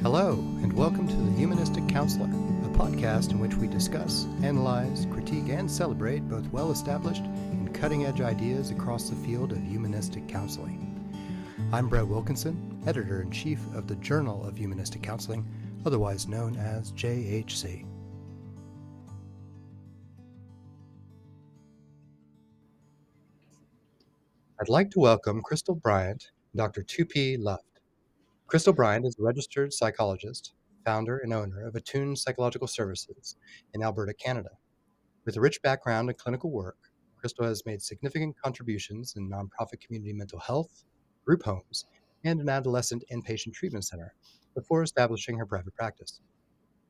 Hello, and welcome to the Humanistic Counseling, a podcast in which we discuss, analyze, critique, and celebrate both well-established and cutting-edge ideas across the field of humanistic counseling. I'm Brett Wilkinson, Editor-in-Chief of the Journal of Humanistic Counseling, otherwise known as JHC. I'd like to welcome Krystal Bryant and Dr. Toupey, Luft. Krystal Bryant is a registered psychologist, founder and owner of Attune Psychological Services in Alberta, Canada. With a rich background in clinical work, Krystal has made significant contributions in nonprofit community mental health, group homes, and an adolescent inpatient treatment center before establishing her private practice.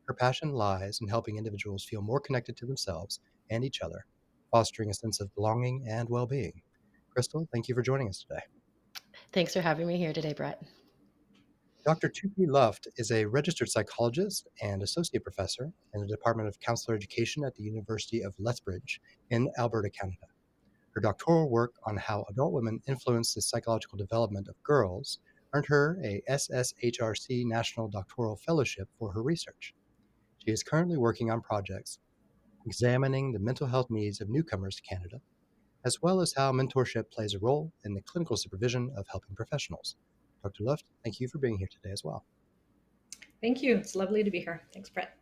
Her passion lies in helping individuals feel more connected to themselves and each other, fostering a sense of belonging and well-being. Krystal, thank you for joining us today. Thanks for having me here today, Brett. Dr. Toupey Luft is a registered psychologist and associate professor in the Department of Counselor Education at the University of Lethbridge in Alberta, Canada. Her doctoral work on how adult women influence the psychological development of girls earned her a SSHRC National Doctoral Fellowship for her research. She is currently working on projects examining the mental health needs of newcomers to Canada, as well as how mentorship plays a role in the clinical supervision of helping professionals. Dr. Luft, thank you for being here today as well. Thank you. It's lovely to be here. Thanks, Brett.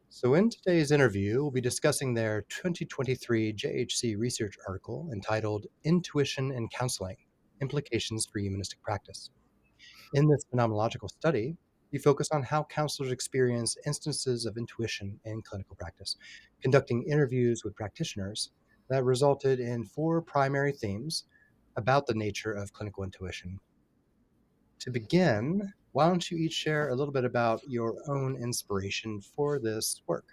So in today's interview, we'll be discussing their 2023 JHC research article entitled Intuition in Counseling, Implications for Humanistic Practice. In this phenomenological study, we focus on how counselors experience instances of intuition in clinical practice, conducting interviews with practitioners that resulted in 4 primary themes about the nature of clinical intuition. To begin, why don't you each share a little bit about your own inspiration for this work?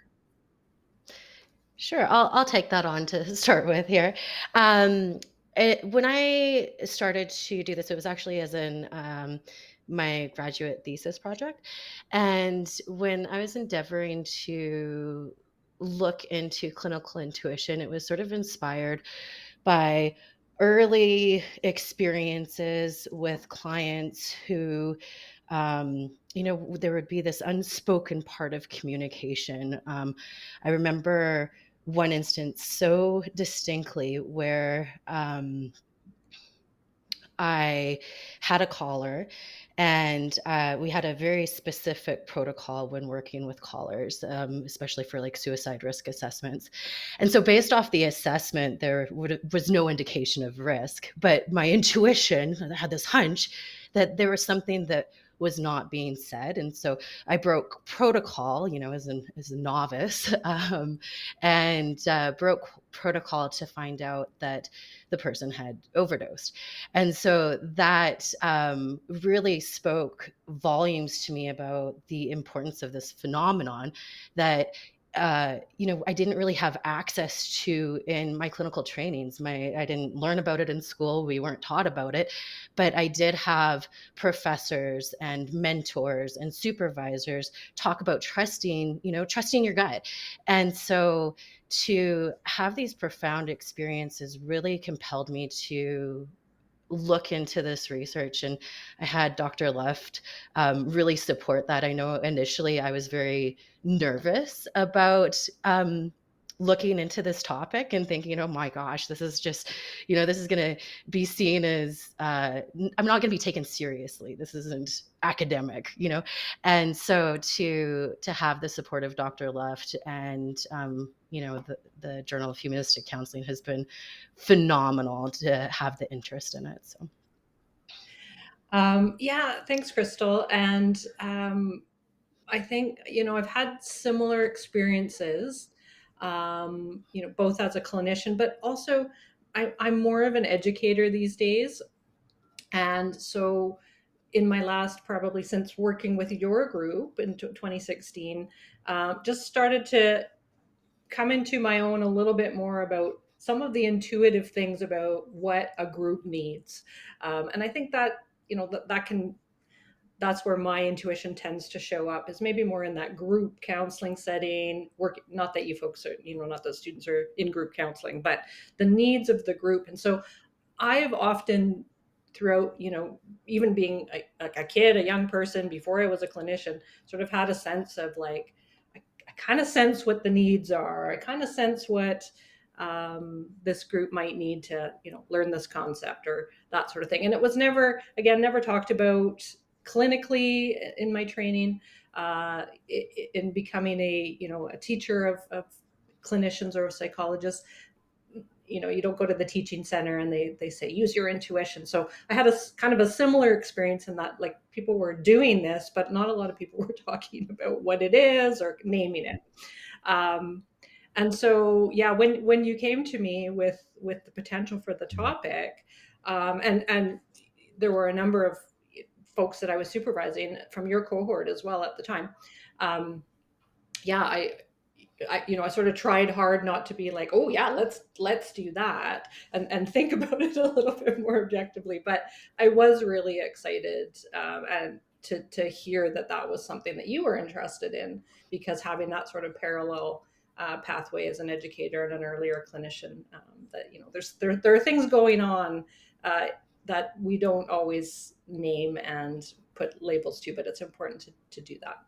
Sure, I'll take that on to start with here. Um, when I started to do this, it was actually as my graduate thesis project, and when I was endeavoring to look into clinical intuition, it was sort of inspired by early experiences with clients who there would be this unspoken part of communication. I remember one instance so distinctly where I had a caller, and we had a very specific protocol when working with callers, especially for like suicide risk assessments. And so, based off the assessment, was no indication of risk, but my intuition, I had this hunch that there was something that was not being said. And so I broke protocol, as a novice, and broke protocol to find out that the person had overdosed. And so that really spoke volumes to me about the importance of this phenomenon that I didn't really have access to in my clinical trainings. I didn't learn about it in school. We weren't taught about it, but I did have professors and mentors and supervisors talk about trusting your gut. And so to have these profound experiences really compelled me to look into this research. And I had Dr. Luft really support that. I know initially I was very nervous about looking into this topic and thinking, oh my gosh, this is just, this is going to be seen as, I'm not going to be taken seriously. This isn't academic, And so to have the support of Dr. Luft and, the Journal of Humanistic Counseling has been phenomenal to have the interest in it. So. Yeah, thanks, Krystal. And I think, I've had similar experiences, both as a clinician, but also I'm more of an educator these days. And so in my last, probably since working with your group in 2016, just started to come into my own a little bit more about some of the intuitive things about what a group needs. And I think that, that's where my intuition tends to show up, is maybe more in that group counseling setting. Work, not that you folks are, not that students are in group counseling, but the needs of the group. And so I have often throughout, even being like a kid, a young person before I was a clinician, sort of had a sense of like, I kind of sense what the needs are. I kind of sense what this group might need to, learn this concept or that sort of thing. And it was never, again, never talked about clinically in my training, in becoming a teacher of clinicians or psychologists. You don't go to the teaching center and they say use your intuition. So I had a kind of a similar experience in that, like, people were doing this, but not a lot of people were talking about what it is or naming it. um, and so, yeah, when you came to me with the potential for the topic, and there were a number of folks that I was supervising from your cohort as well at the time. Yeah, I sort of tried hard not to be like, oh yeah, let's do that, and think about it a little bit more objectively. But I was really excited, and to hear that was something that you were interested in, because having that sort of parallel pathway as an educator and an earlier clinician, that there are things going on uh, that we don't always name and put labels to, but it's important to do that.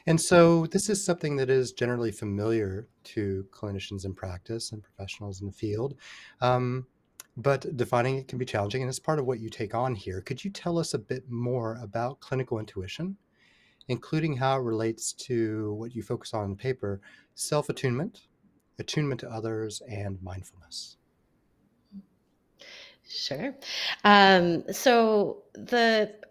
And so this is something that is generally familiar to clinicians in practice and professionals in the field. Um, but defining it can be challenging, and it's part of what you take on here. Could you tell us a bit more about clinical intuition, including how it relates to what you focus on in the paper, self-attunement, attunement to others, and mindfulness? Sure. So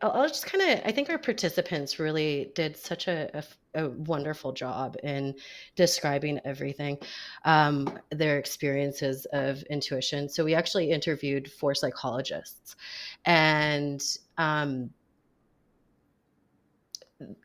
I'll just kind of, I think our participants really did such a wonderful job in describing everything, their experiences of intuition. So we actually interviewed 4 psychologists, and um,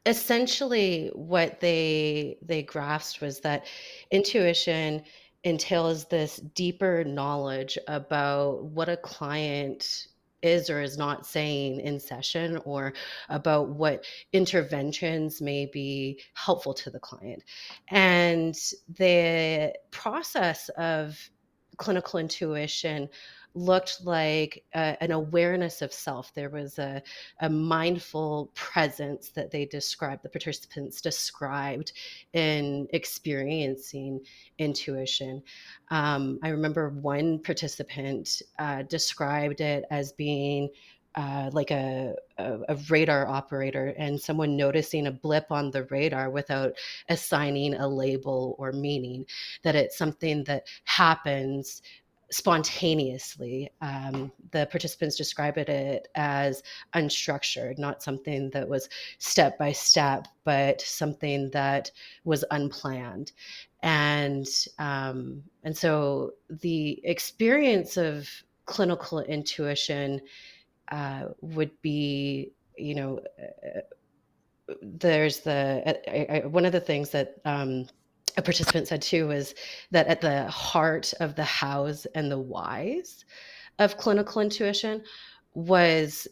essentially what they grasped was that intuition entails this deeper knowledge about what a client is or is not saying in session, or about what interventions may be helpful to the client. And the process of clinical intuition looked like an awareness of self. There was a mindful presence that the participants described in experiencing intuition. I remember one participant described it as being like a radar operator and someone noticing a blip on the radar without assigning a label or meaning, that it's something that happens spontaneously. The participants described it as unstructured, not something that was step by step, but something that was unplanned. And so the experience of clinical intuition would be, there's one of the things that a participant said too was that at the heart of the hows and the whys of clinical intuition was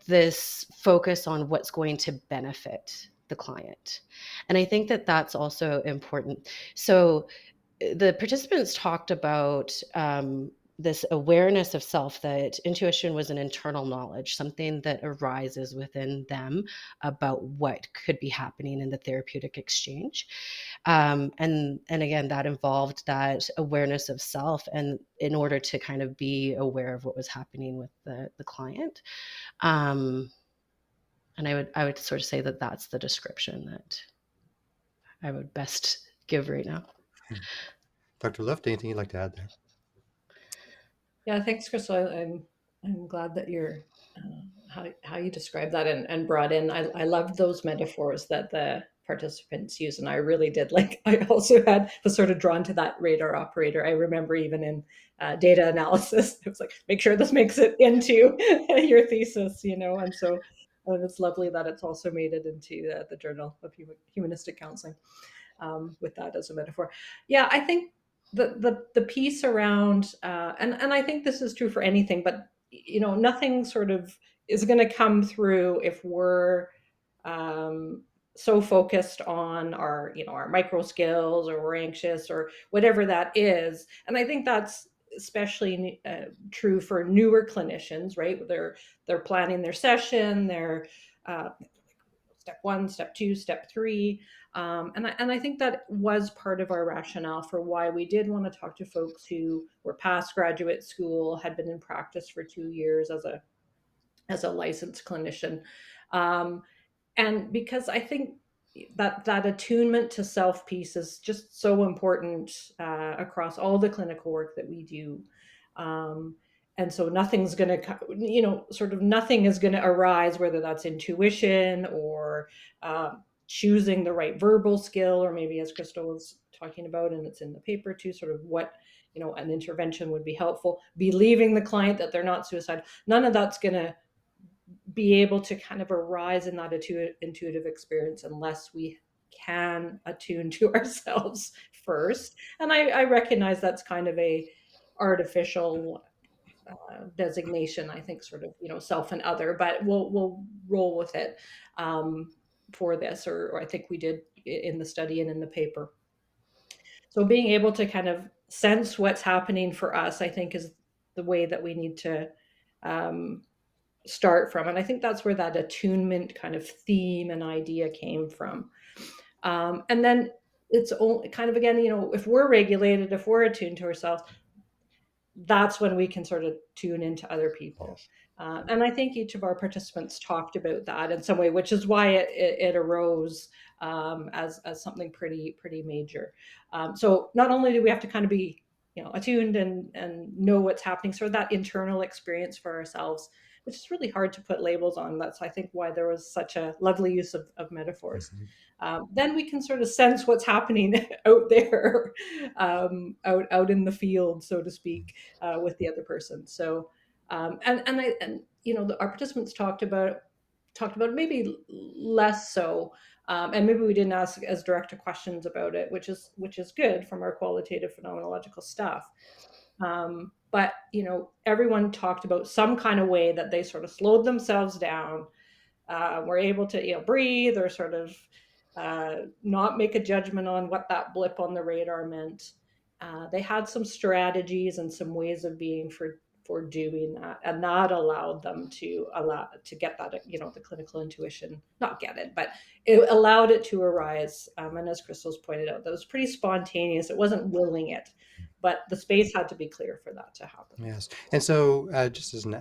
this focus on what's going to benefit the client. And I think that that's also important. So the participants talked about this awareness of self, that intuition was an internal knowledge, something that arises within them about what could be happening in the therapeutic exchange. And again, that involved that awareness of self, and in order to kind of be aware of what was happening with the client. Um, and I would sort of say that that's the description that I would best give right now. Dr. Luft, anything you'd like to add there? Yeah, thanks, Krystal. I'm glad that you're how you describe that, and brought in. I loved those metaphors that the participants use, and I really did like. I also was sort of drawn to that radar operator. I remember even in data analysis, it was like, make sure this makes it into your thesis, and so it's lovely that it's also made it into the Journal of Humanistic Counseling, with that as a metaphor. Yeah, I think the piece around, and I think this is true for anything, but nothing sort of is going to come through if we're um, so focused on our micro skills, or we're anxious, or whatever that is. And I think especially true for newer clinicians, right? They're planning their session, they're step one, step two, step three. And I think that was part of our rationale for why we did want to talk to folks who were past graduate school, had been in practice for 2 years as a licensed clinician. Um, and because I think that attunement to self piece is just so important across all the clinical work that we do. Um, and so nothing's going to, sort of nothing is going to arise, whether that's intuition or choosing the right verbal skill, or maybe as Krystal was talking about, and it's in the paper too, sort of what, an intervention would be helpful, believing the client that they're not suicidal. None of that's going to be able to kind of arise in that intuitive experience unless we can attune to ourselves first. And I recognize that's kind of a artificial designation, I think, sort of, self and other, but we'll roll with it for this, or I think we did in the study and in the paper. So being able to kind of sense what's happening for us, I think, is the way that we need to um, start from. And I think that's where that attunement kind of theme and idea came from. And then it's only kind of, again, if we're regulated, if we're attuned to ourselves, that's when we can sort of tune into other people. Yes. And I think each of our participants talked about that in some way, which is why it arose as something pretty major. So not only do we have to kind of be attuned and know what's happening, sort of that internal experience for ourselves, which is really hard to put labels on. That's, I think, why there was such a lovely use of metaphors. Mhm. Then we can sort of sense what's happening out there, out in the field, so to speak, with the other person. So, our participants talked about maybe less so, and maybe we didn't ask as direct questions about it, which is good from our qualitative phenomenological stuff. But everyone talked about some kind of way that they sort of slowed themselves down, were able to breathe, or sort of not make a judgment on what that blip on the radar meant. They had some strategies and some ways of being for doing that, and that allowed them to get that the clinical intuition, not get it, but it allowed it to arise. And as Krystal's pointed out, that was pretty spontaneous. It wasn't willing it, but the space had to be clear for that to happen. Yes. And so, just as an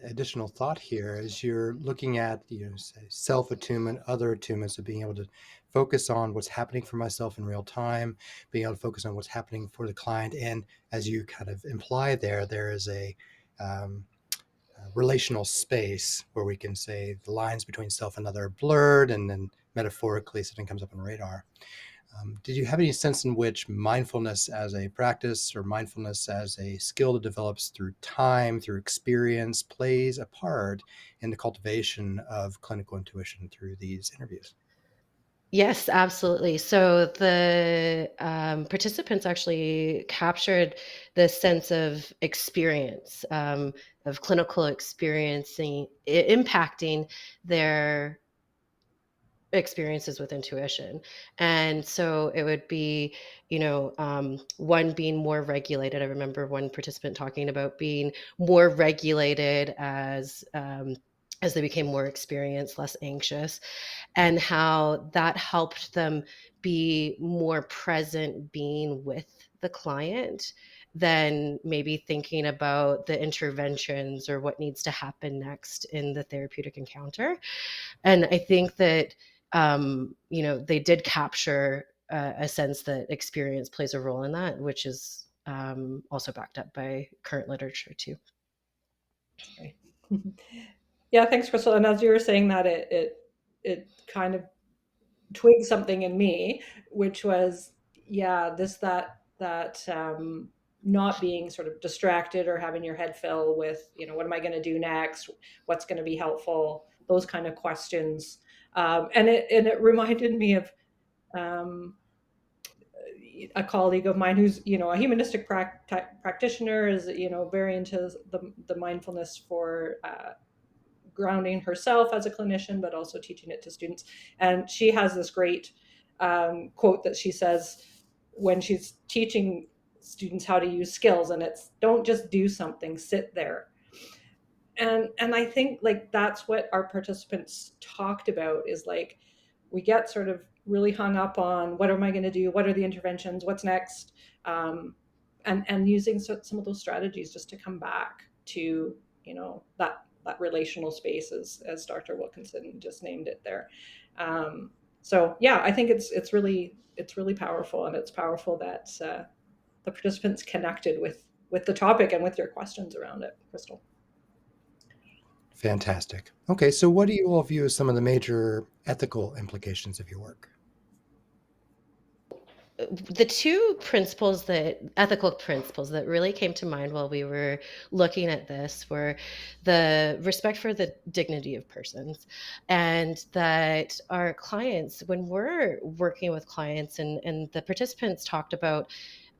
additional thought here, as you're looking at, say, self-attunement, other attunements of being able to focus on what's happening for myself in real time, being able to focus on what's happening for the client, and as you kind of imply there is um, a relational space where we can say the lines between self and other are blurred, and then metaphorically something comes up on radar. Did you have any sense in which mindfulness as a practice or mindfulness as a skill that develops through time, through experience, plays a part in the cultivation of clinical intuition through these interviews? Yes, absolutely. So the participants actually captured the sense of experience, of clinical experiencing, impacting their experiences with intuition. And so it would be, one being more regulated. I remember one participant talking about being more regulated as they became more experienced, less anxious, and how that helped them be more present being with the client than maybe thinking about the interventions or what needs to happen next in the therapeutic encounter. And I think that they did capture a sense that experience plays a role in that, which is also backed up by current literature too. Sorry. Yeah, thanks, Krystal. And as you were saying that, it kind of twigged something in me, which was, yeah, that not being sort of distracted or having your head fill with, what am I going to do next? What's going to be helpful? Those kind of questions. And it reminded me of um, a colleague of mine who's a humanistic practitioner, is very into the mindfulness for grounding herself as a clinician, but also teaching it to students. And she has this great quote that she says when she's teaching students how to use skills, and it's don't just do something, sit there. And I think like that's what our participants talked about, is like we get sort of really hung up on what am I going to do, what are the interventions, what's next, um, and using some of those strategies just to come back to, that relational space, as Dr. Wilkinson just named it there. So yeah, I think it's really powerful, and it's powerful that the participants connected with the topic and with your questions around it, Krystal. Fantastic. Okay, so what do you all view as some of the major ethical implications of your work? The two principles that ethical principles that really came to mind while we were looking at this were the respect for the dignity of persons, and that our clients, when we're working with clients, and the participants talked about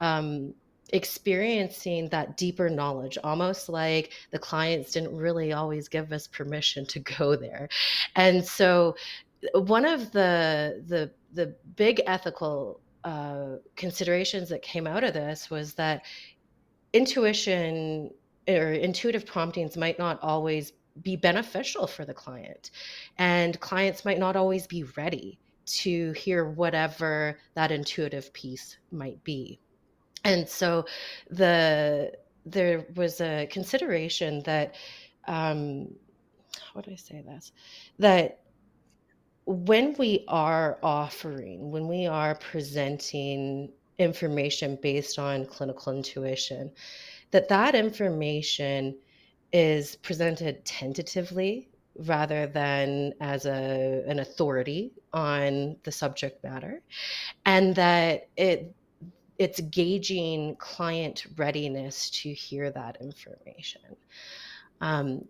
um, experiencing that deeper knowledge, almost like the clients didn't really always give us permission to go there. And so one of the big ethical considerations that came out of this was that intuition or intuitive promptings might not always be beneficial for the client, and clients might not always be ready to hear whatever that intuitive piece might be. And so there was a consideration that um how would I say this, that when we are presenting information based on clinical intuition, that information is presented tentatively rather than as an authority on the subject matter, and that it's gauging client readiness to hear that information.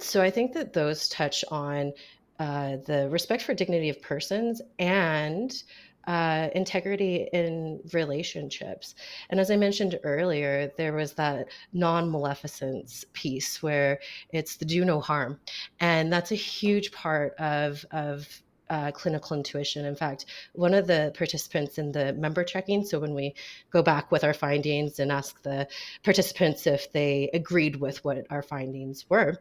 So I think that those touch on the respect for dignity of persons and integrity in relationships. And as I mentioned earlier, there was that non-maleficence piece where it's the do no harm, and that's a huge part of clinical intuition. In fact, one of the participants in the member checking, so when we go back with our findings and ask the participants if they agreed with what our findings were,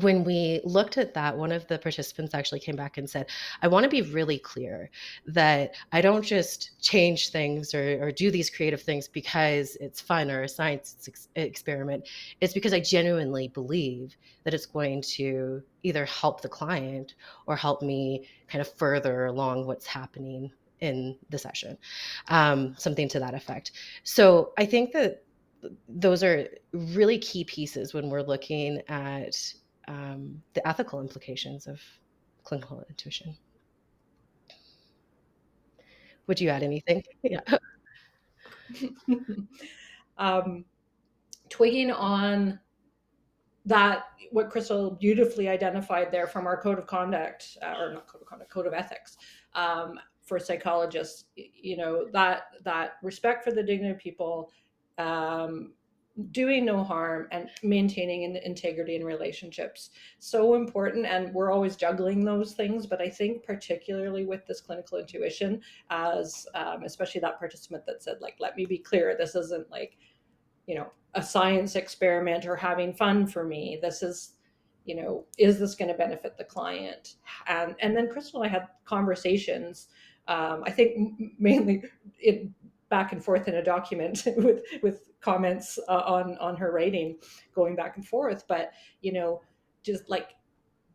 when we looked at that, one of the participants actually came back and said, I want to be really clear that I don't just change things or do these creative things because it's fun or a science experiment. It's because I genuinely believe that it's going to either help the client or help me kind of further along what's happening in the session, something to that effect. So I think that those are really key pieces when we're looking at the ethical implications of clinical intuition. Would you add anything? Yeah. um, Twigging on that, what Krystal beautifully identified there from our code of conduct, or not code of conduct, code of ethics, for psychologists, that respect for the dignity of people, um, doing no harm, and maintaining integrity in relationships, so important. And we're always juggling those things, but I think particularly with this clinical intuition, as especially that participant that said, like, let me be clear, this isn't like, a science experiment or having fun for me. This is, is this going to benefit the client? And then Krystal and I had conversations, I think mainly it back and forth in a document with comments on her writing, going back and forth. But, just like,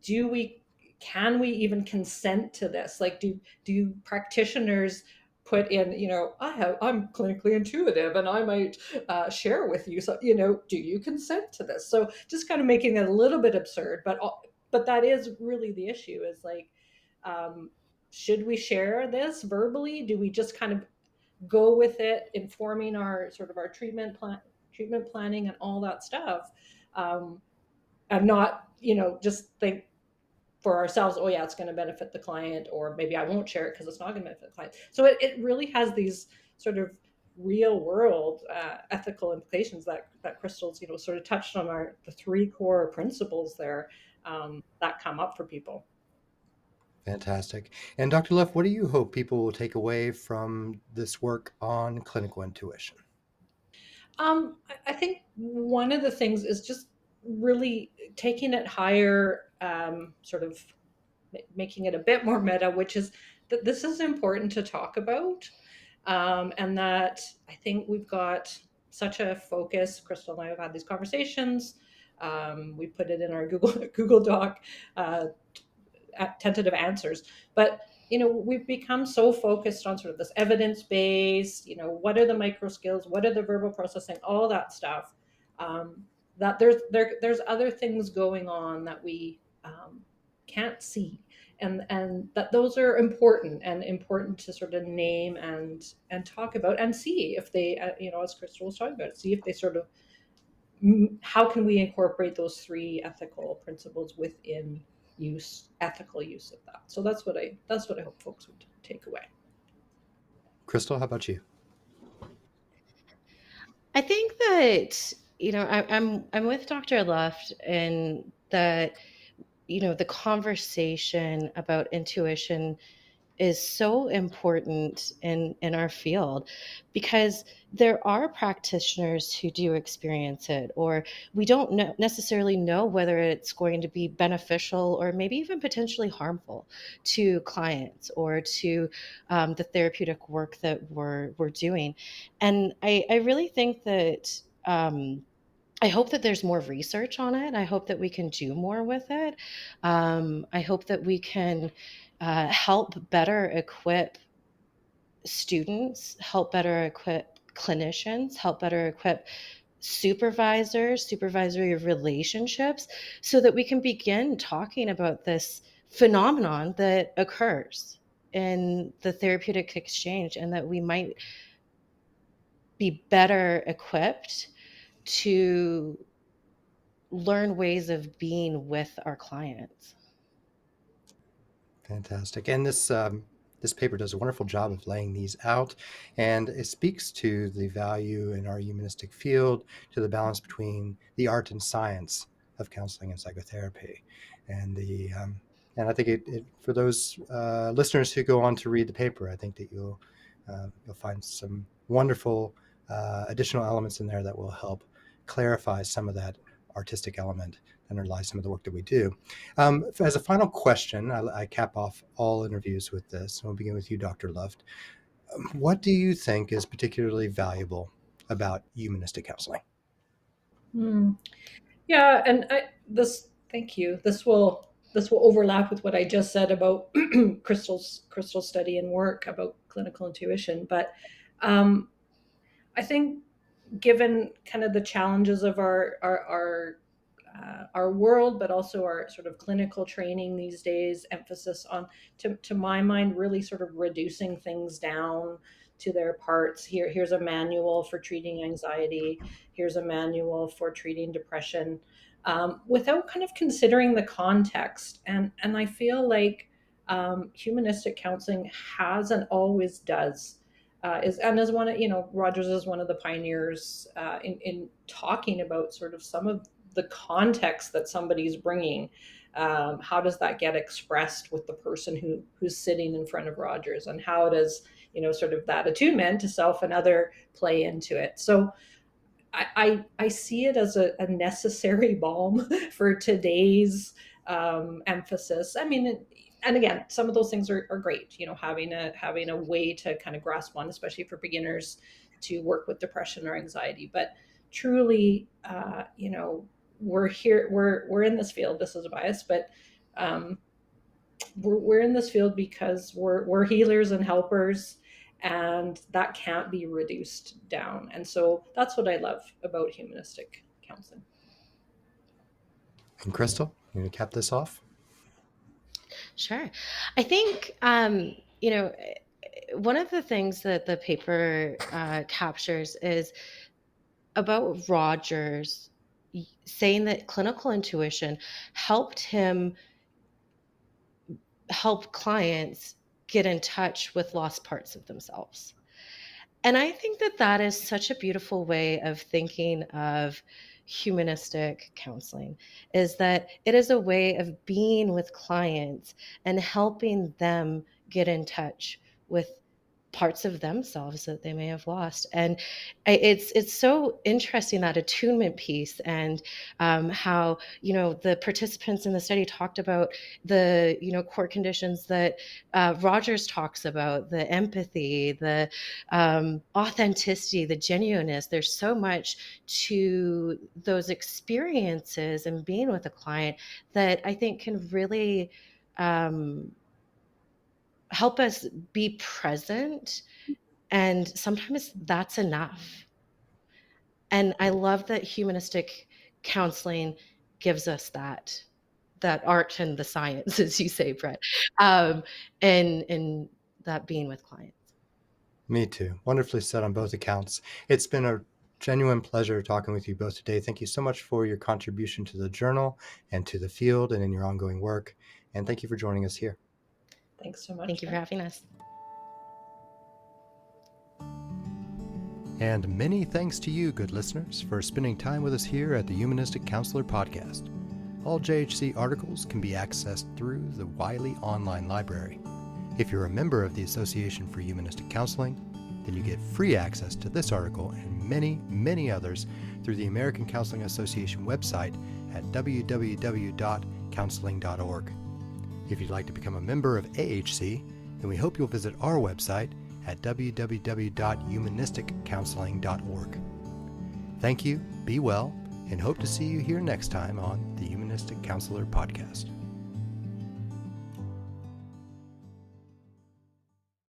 do we can we even consent to this? Like, do practitioners put in, I'm clinically intuitive and I might share with you, so, do you consent to this? So just kind of making it a little bit absurd, but that is really the issue, is like, um, should we share this verbally? Do we just kind of go with it, informing our sort of our treatment planning and all that stuff, and not, just think for ourselves, oh yeah, it's going to benefit the client, or maybe I won't share it because it's not going to benefit the client. So it really has these sort of real world ethical implications that Krystal's, sort of touched on, the three core principles there, that come up for people. Fantastic. And Dr. Luft, what do you hope people will take away from this work on clinical intuition? I think one of the things is just really taking it higher, sort of making it a bit more meta, which is that this is important to talk about, and that I think we've got such a focus. Krystal and I have had these conversations. We put it in our Google Doc, uh, tentative answers. But we've become so focused on sort of this evidence based. What are the micro skills? What are the verbal processing? All that stuff. That there's other things going on that we can't see, and that those are important and important to sort of name and talk about and see if they, as Krystal was talking about, see if they sort of how can we incorporate those three ethical principles within ethical use of that. So that's what I hope folks would take away. Krystal, how about you? I think that I'm with Dr. Luft in that the conversation about intuition is so important in our field because there are practitioners who do experience it, or we don't necessarily know whether it's going to be beneficial or maybe even potentially harmful to clients or to the therapeutic work that we're doing. And I really think that I hope that there's more research on it. I hope that we can do more with it. I hope that we can help better equip students, help better equip clinicians, help better equip supervisors, supervisory relationships, so that we can begin talking about this phenomenon that occurs in the therapeutic exchange and that we might be better equipped to learn ways of being with our clients. Fantastic. And this paper does a wonderful job of laying these out, and it speaks to the value in our humanistic field, to the balance between the art and science of counseling and psychotherapy, and the and I think for those listeners who go on to read the paper, I think that you'll find some wonderful additional elements in there that will help clarify some of that artistic element that underlies some of the work that we do. As a final question, I cap off all interviews with this, and we'll begin with you, Dr. Luft. What do you think is particularly valuable about humanistic counseling? Hmm. Yeah, and thank you. This will overlap with what I just said about Krystal study and work about clinical intuition. But um, I think given kind of the challenges of our world, but also our sort of clinical training these days, emphasis on, to my mind, really sort of reducing things down to their parts. Here's a manual for treating anxiety. Here's a manual for treating depression, without kind of considering the context. And I feel like humanistic counseling has and always does. As one of, Rogers is one of the pioneers in talking about sort of some of the context that somebody's bringing. How does that get expressed with the person who's sitting in front of Rogers, and how does sort of that attunement to self and other play into it? So I see it as a necessary balm for today's emphasis. I mean, and again, some of those things are great. Having a way to kind of grasp on, especially for beginners, to work with depression or anxiety. But truly, we're here. We're in this field. This is a bias, but um, we're in this field because we're healers and helpers, and that can't be reduced down. And so that's what I love about humanistic counseling. And Krystal, you going to cap this off? Sure. I think, one of the things that the paper captures is about Rogers saying that clinical intuition helped him help clients get in touch with lost parts of themselves. And I think that that is such a beautiful way of thinking of humanistic counseling, is that it is a way of being with clients and helping them get in touch with parts of themselves that they may have lost. And it's so interesting, that attunement piece, and how, the participants in the study talked about the, core conditions that Rogers talks about, the empathy, the authenticity, the genuineness. There's so much to those experiences and being with a client that I think can really help us be present. And sometimes that's enough. And I love that humanistic counseling gives us that art and the science, as you say, Brett, and that being with clients. Me too. Wonderfully said on both accounts. It's been a genuine pleasure talking with you both today. Thank you so much for your contribution to the journal and to the field and in your ongoing work. And thank you for joining us here. Thanks so much. Thank you for having us. And many thanks to you, good listeners, for spending time with us here at the Humanistic Counselor Podcast. All JHC articles can be accessed through the Wiley Online Library. If you're a member of the Association for Humanistic Counseling, then you get free access to this article and many, many others through the American Counseling Association website at www.counseling.org. If you'd like to become a member of AHC, then we hope you'll visit our website at www.humanisticcounseling.org. Thank you, be well, and hope to see you here next time on the Humanistic Counselor Podcast.